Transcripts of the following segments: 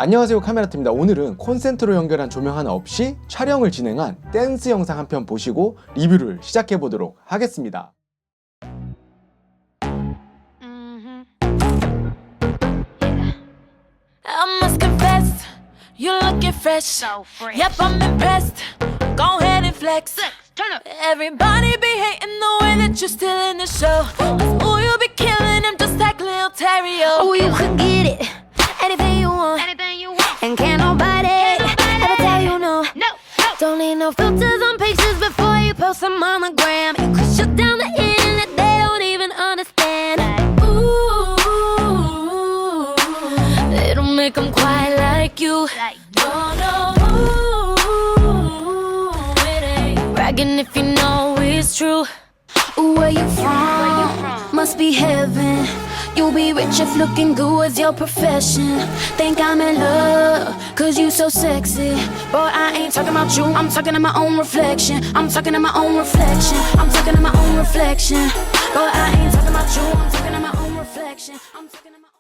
안녕하세요, 카메라팀입니다. 오늘은 콘센트로 연결한 조명 하나 없이 촬영을 진행한 댄스 영상 한 편 보시고 리뷰를 시작해 보도록 하겠습니다. I must confess, you're looking fresh. So fresh. Yep, I'm impressed. Go ahead and flex. Turn up. Everybody be hating the way that you're still in the show. Ooh, you be killing him just like Lil Terry. Oh, you can get it, anything you want, Anything you want. and can't nobody ever tell you no. No, no. Don't need no filters on pictures before you post them on the gram. You can shut down the internet, they don't even understand. Ooh, it'll make them quiet like you. Like No, no, ooh, it ain't bragging if you know it's true. Ooh, where you from? Must be heaven. You'll be rich if looking good was your profession. Think I'm in love, cause you so sexy. Boy, I ain't talking about you, I'm talking to my own reflection. I'm talking to my own reflection. I'm talking to my own reflection. Boy, I ain't talking about you, I'm talking to my own reflection. I'm talking to my own.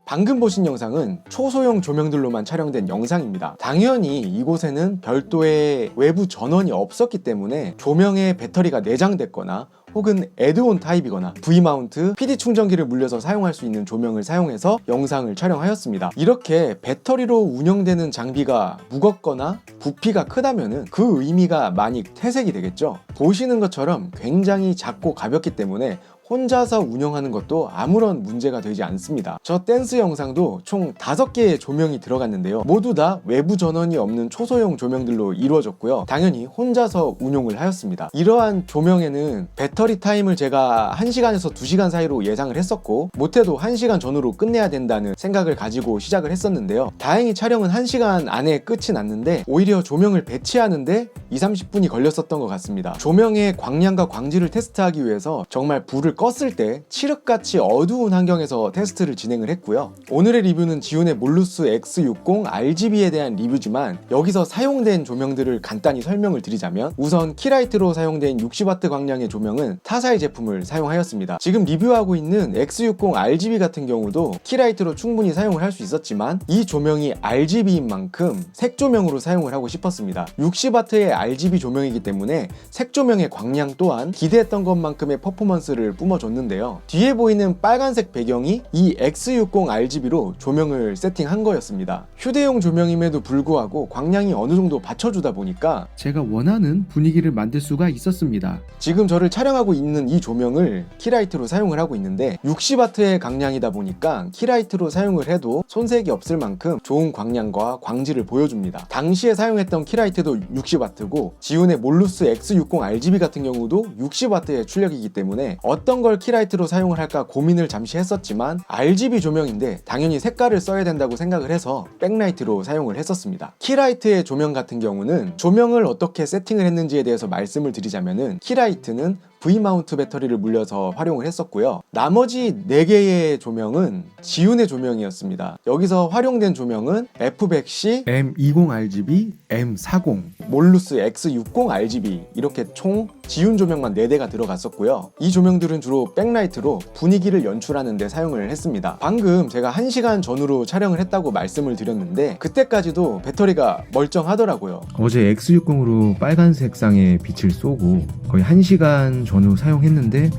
방금 보신 영상은 초소형 조명들로만 촬영된 영상입니다. 당연히 이곳에는 별도의 외부 전원이 없었기 때문에 조명에 배터리가 내장됐거나 혹은 애드온 타입이거나 V마운트, PD 충전기를 물려서 사용할 수 있는 조명을 사용해서 영상을 촬영하였습니다. 이렇게 배터리로 운영되는 장비가 무겁거나 부피가 크다면 그 의미가 많이 퇴색이 되겠죠. 보시는 것처럼 굉장히 작고 가볍기 때문에 혼자서 운영하는 것도 아무런 문제가 되지 않습니다. 저 댄스 영상도 총 5개의 조명이 들어갔는데요. 모두 다 외부 전원이 없는 초소형 조명들로 이루어졌고요. 당연히 혼자서 운용을 하였습니다. 이러한 조명에는 배터리 타임을 제가 1시간에서 2시간 사이로 예상을 했었고 못해도 1시간 전후로 끝내야 된다는 생각을 가지고 시작을 했었는데요. 다행히 촬영은 1시간 안에 끝이 났는데 오히려 조명을 배치하는데 20-30분이 걸렸었던 것 같습니다. 조명의 광량과 광질을 테스트하기 위해서 정말 불을 껐을 때 칠흑같이 어두운 환경에서 테스트를 진행을 했고요. 오늘의 리뷰는 지온의 몰루스 X60 RGB에 대한 리뷰지만 여기서 사용된 조명들을 간단히 설명을 드리자면 우선 키라이트로 사용된 60W 광량의 조명은 타사의 제품을 사용하였습니다. 지금 리뷰하고 있는 X60 RGB 같은 경우도 키라이트로 충분히 사용을 할 수 있었지만 이 조명이 RGB인 만큼 색조명으로 사용을 하고 싶었습니다. 60W의 RGB 조명이기 때문에 색조명의 광량 또한 기대했던 것만큼의 퍼포먼스를 뿜어줬는데요. 뒤에 보이는 빨간색 배경이 이 X60 RGB로 조명을 세팅한 거였습니다. 휴대용 조명임에도 불구하고 광량이 어느 정도 받쳐주다 보니까 제가 원하는 분위기를 만들 수가 있었습니다. 지금 저를 촬영하고 있는 이 조명을 키라이트로 사용을 하고 있는데 60W의 광량이다 보니까 키라이트로 사용을 해도 손색이 없을 만큼 좋은 광량과 광질을 보여줍니다. 당시에 사용했던 키라이트도 60W고 지온의 몰루스 X60 RGB 같은 경우도 60W의 출력이기 때문에 어떤 걸 키라이트로 사용을 할까 고민을 잠시 했었지만 RGB 조명인데 당연히 색깔을 써야 된다고 생각을 해서 백라이트로 사용을 했었습니다. 키라이트의 조명 같은 경우는 조명을 어떻게 세팅을 했는지에 대해서 말씀을 드리자면은 키라이트는 V마운트 배터리를 물려서 활용을 했었고요. 나머지 4개의 조명은 지온의 조명이었습니다. 여기서 활용된 조명은 F100C, M20RGB, M40. 몰루스 X60 RGB 이렇게 총 지온 조명만 4대가 들어갔었고요. 이 조명들은 주로 백라이트로 분위기를 연출하는 데 사용을 했습니다. 방금 제가 1시간 전후로 촬영을 했다고 말씀을 드렸는데 그때까지도 배터리가 멀쩡하더라고요. 어제 X60으로 빨간색 쌍의 빛을 쏘고 거의 1시간 전후 사용했는데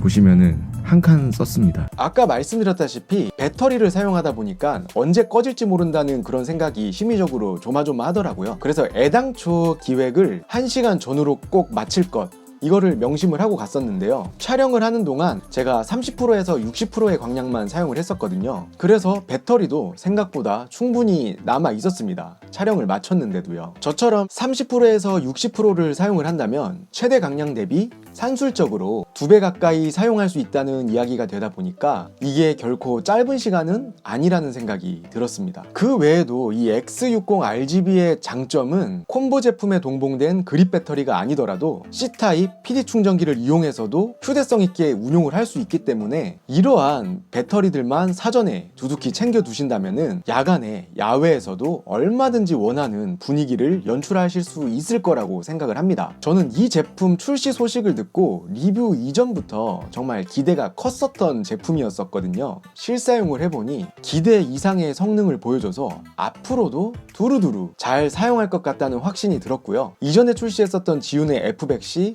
보시면은 한 칸 썼습니다. 아까 말씀드렸다시피 배터리를 사용하다 보니까 언제 꺼질지 모른다는 그런 생각이 심리적으로 조마조마하더라고요. 그래서 애당초 기획을 1시간 전후로 꼭 마칠 것 이거를 명심을 하고 갔었는데요. 촬영을 하는 동안 제가 30%에서 60%의 광량만 사용을 했었거든요. 그래서 배터리도 생각보다 충분히 남아 있었습니다. 촬영을 마쳤는데도요. 저처럼 30%에서 60%를 사용을 한다면 최대 광량 대비 산술적으로 2배 가까이 사용할 수 있다는 이야기가 되다 보니까 이게 결코 짧은 시간은 아니라는 생각이 들었습니다. 그 외에도 이 X60 RGB의 장점은 콤보 제품에 동봉된 그립 배터리가 아니더라도 C타입 PD 충전기를 이용해서도 휴대성 있게 운용을 할 수 있기 때문에 이러한 배터리들만 사전에 두둑히 챙겨 두신다면은 야간에 야외에서도 얼마든지 원하는 분위기를 연출하실 수 있을 거라고 생각을 합니다. 저는 이 제품 출시 소식을 듣고 리뷰 이전부터 정말 기대가 컸었던 제품이었었거든요. 실사용을 해보니 기대 이상의 성능을 보여줘서 앞으로도 두루두루 잘 사용할 것 같다는 확신이 들었고요. 이전에 출시했었던 지윤의 F100C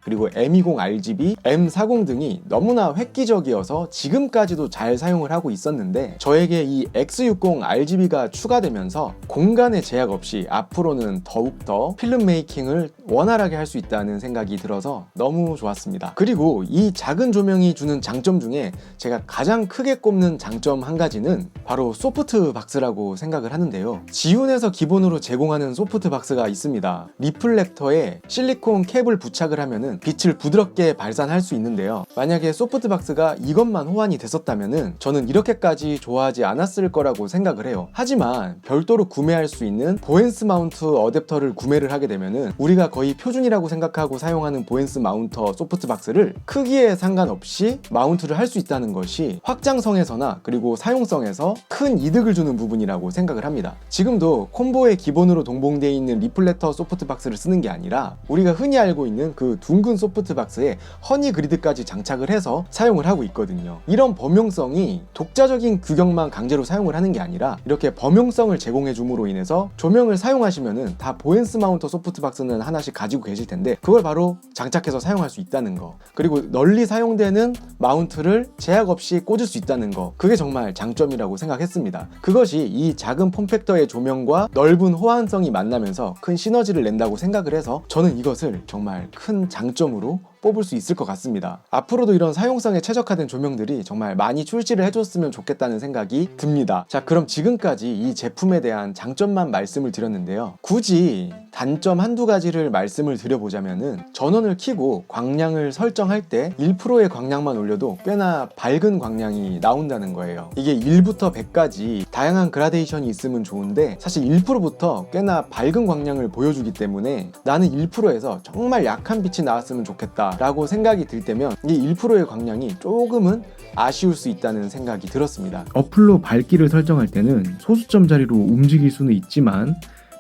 그리고 M20RGB, M40 등이 너무나 획기적이어서 지금까지도 잘 사용을 하고 있었는데 저에게 이 X60RGB가 추가되면서 공간의 제약 없이 앞으로는 더욱더 필름 메이킹을 원활하게 할 수 있다는 생각이 들어서 너무 좋았습니다. 그리고 이 작은 조명이 주는 장점 중에 제가 가장 크게 꼽는 장점 한 가지는 바로 소프트 박스라고 생각을 하는데요. 지윤에서 기본으로 제공하는 소프트 박스가 있습니다. 리플렉터에 실리콘 캡을 부착을 하면은 빛을 부드럽게 발산할 수 있는데요. 만약에 소프트박스가 이것만 호환이 됐었다면은 저는 이렇게까지 좋아하지 않았을 거라고 생각을 해요. 하지만 별도로 구매할 수 있는 보헨스 마운트 어댑터를 구매를 하게 되면은 우리가 거의 표준이라고 생각하고 사용하는 보헨스 마운터 소프트박스를 크기에 상관없이 마운트를 할 수 있다는 것이 확장성에서나 그리고 사용성에서 큰 이득을 주는 부분이라고 생각을 합니다. 지금도 콤보에 기본으로 동봉되어 있는 리플렉터 소프트박스를 쓰는 게 아니라 우리가 흔히 알고 있는 그 둥근 소프트박스에 허니 그리드까지 장착을 해서 사용을 하고 있거든요. 이런 범용성이 독자적인 규격만 강제로 사용을 하는 게 아니라 이렇게 범용성을 제공해 줌으로 인해서 조명을 사용하시면은 다 보헨스 마운터 소프트박스는 하나씩 가지고 계실 텐데 그걸 바로 장착해서 사용할 수 있다는 거, 그리고 널리 사용되는 마운트를 제약 없이 꽂을 수 있다는 거, 그게 정말 장점이라고 생각했습니다. 그것이 이 작은 폼팩터의 조명과 넓은 호환성이 만나면서 큰 시너지를 낸다고 생각을 해서 저는 이것을 정말 큰 장점으로 뽑을 수 있을 것 같습니다. 앞으로도 이런 사용성에 최적화된 조명들이 정말 많이 출시를 해줬으면 좋겠다는 생각이 듭니다. 자, 그럼 지금까지 이 제품에 대한 장점만 말씀을 드렸는데요. 굳이 단점 한두 가지를 말씀을 드려보자면은 전원을 켜고 광량을 설정할 때 1%의 광량만 올려도 꽤나 밝은 광량이 나온다는 거예요. 이게 1부터 100까지 다양한 그라데이션이 있으면 좋은데 사실 1%부터 꽤나 밝은 광량을 보여주기 때문에 나는 1%에서 정말 약한 빛이 나왔으면 좋겠다 라고 생각이 들 때면 이 1%의 광량이 조금은 아쉬울 수 있다는 생각이 들었습니다. 어플로 밝기를 설정할 때는 소수점 자리로 움직일 수는 있지만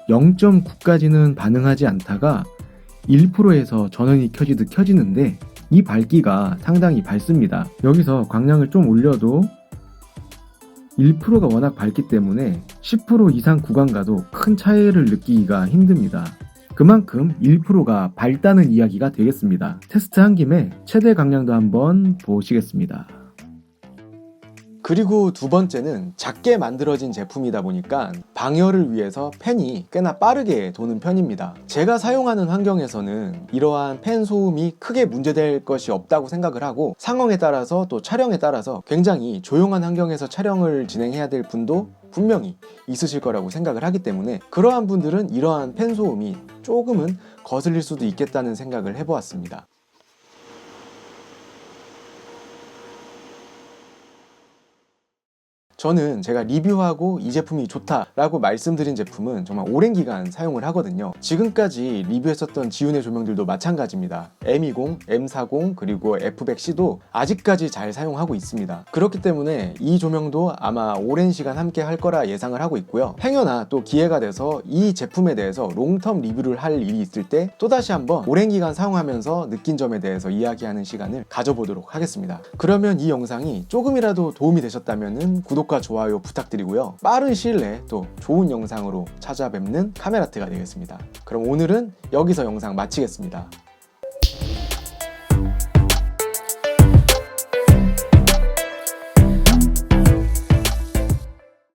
0.9까지는 반응하지 않다가 1%에서 전원이 켜지듯 켜지는데 이 밝기가 상당히 밝습니다. 여기서 광량을 좀 올려도 1%가 워낙 밝기 때문에 10% 이상 구간과도 큰 차이를 느끼기가 힘듭니다. 그만큼 1%가 밝다는 이야기가 되겠습니다. 테스트한 김에 최대 광량도 한번 보시겠습니다. 그리고 두 번째는 작게 만들어진 제품이다 보니까 방열을 위해서 팬이 꽤나 빠르게 도는 편입니다. 제가 사용하는 환경에서는 이러한 팬 소음이 크게 문제될 것이 없다고 생각을 하고 상황에 따라서 또 촬영에 따라서 굉장히 조용한 환경에서 촬영을 진행해야 될 분도 분명히 있으실 거라고 생각을 하기 때문에 그러한 분들은 이러한 팬 소음이 조금은 거슬릴 수도 있겠다는 생각을 해보았습니다. 저는 제가 리뷰하고 이 제품이 좋다라고 말씀드린 제품은 정말 오랜 기간 사용을 하거든요. 지금까지 리뷰했었던 지윤의 조명들도 마찬가지입니다. M20, M40 그리고 F100C도 아직까지 잘 사용하고 있습니다. 그렇기 때문에 이 조명도 아마 오랜 시간 함께 할 거라 예상을 하고 있고요. 행여나 또 기회가 돼서 이 제품에 대해서 롱텀 리뷰를 할 일이 있을 때 또다시 한번 오랜 기간 사용하면서 느낀 점에 대해서 이야기하는 시간을 가져보도록 하겠습니다. 그러면 이 영상이 조금이라도 도움이 되셨다면 구독과 좋아요 부탁드리고요. 빠른 시일 내에 또 좋은 영상으로 찾아뵙는 카메라트가 되겠습니다. 그럼 오늘은 여기서 영상 마치겠습니다.